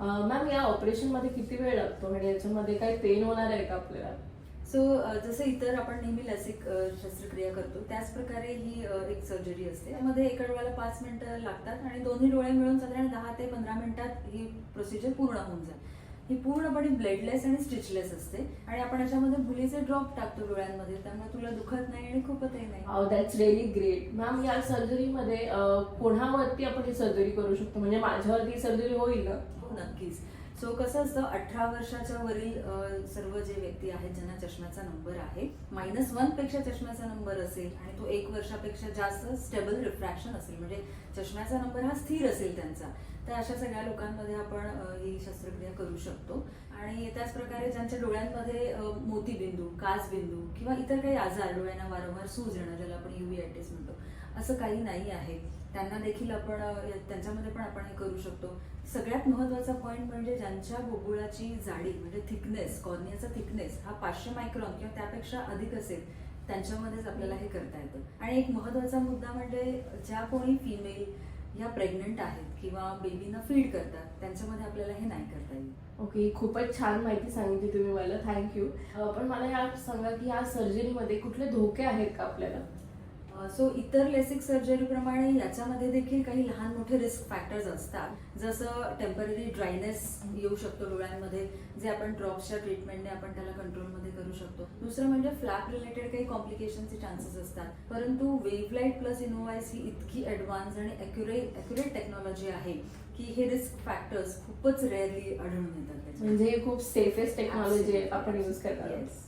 Ma'am या operation मध्ये किती वेळ लागतो आणि याच्यामध्ये काही पेन होणार आहे का आपल्याला? सो जसं इतर आपण नेहमी लसिक शस्त्रक्रिया करतो त्याच प्रकारे ही एक सर्जरी असते. त्यामध्ये एका डोळ्याला 5 मिनिटं लागतात आणि दोन्ही डोळे मिळून साधारण 10 ते 15 मिनिटात ही प्रोसिजर पूर्ण होऊन जाते. ही पूर्णपणे ब्लेडलेस आणि स्टिचलेस असते आणि आपण याच्यामध्ये भुलीचे ड्रॉप टाकतो डोळ्यांमध्ये, त्यामुळे तुला दुखत नाही आणि खुपतही नाही. That's really great. मॅम या सर्जरीमध्ये कोणावरती आपण ही सर्जरी करू शकतो, म्हणजे माझ्यावरती सर्जरी होईल ना? हो, नक्कीच. सो कसं असतं, 18 वर्षाच्या वरील सर्व जे व्यक्ती आहेत ज्यांना चष्म्याचा नंबर आहे, -1 पेक्षा चष्म्याचा नंबर असेल आणि तो 1 वर्षापेक्षा जास्त स्टेबल रिफ्रॅक्शन असेल, म्हणजे चष्म्याचा नंबर हा स्थिर असेल त्यांचा, तर अशा सगळ्या लोकांमध्ये आपण ही शस्त्रक्रिया करू शकतो. आणि त्याच प्रकारे ज्यांच्या डोळ्यांमध्ये मोतीबिंदू, काचबिंदू किंवा इतर काही आजार, डोळ्यांना वारंवार सूज येणं, ज्याला आपण युव्हीआयटिस म्हणतो, असं काही नाही आहे, त्यांना देखील आपण त्यांच्यामध्ये पण आपण हे करू शकतो. सगळ्यात महत्वाचा पॉईंट म्हणजे ज्यांच्या बुबुळाची जाडी म्हणजे थिकनेस, कॉर्नियाचा थिकनेस हा 500 मायक्रॉन किंवा त्यापेक्षा अधिक असेल, त्यांच्यामध्येच आपल्याला हे करता येतं. आणि एक महत्वाचा मुद्दा म्हणजे ज्या कोणी फिमेल या प्रेग्नंट आहेत किंवा बेबीना फीड करतात, त्यांच्यामध्ये आपल्याला हे नाही करता येईल. ओके, खूपच छान माहिती सांगितली तुम्ही मला, थँक्यू. पण मला या सांगा की या सर्जरीमध्ये कुठले धोके आहेत का आपल्याला? सो इतर लेसिक सर्जरी प्रमाणे याच्यामध्ये देखील काही लहान मोठे रिस्क फॅक्टर्स असतात, जसं टेम्पररी ड्रायनेस येऊ शकतो डोळ्यांमध्ये, जे आपण ड्रॉप्सच्या ट्रीटमेंटने आपण त्याला कंट्रोलमध्ये करू शकतो. दुसरं म्हणजे फ्लॅप रिलेटेड काही कॉम्प्लिकेशनचे चान्सेस असतात, परंतु वेव्हलाइट प्लस इनोवाइस ही इतकी ॲडव्हान्स आणि ॲक्युरेट टेक्नॉलॉजी आहे की हे रिस्क फॅक्टर्स खूपच रेअरली आढळून येतात. म्हणजे खूप सेफेस्ट टेक्नॉलॉजी आपण यूज करतो. Yes.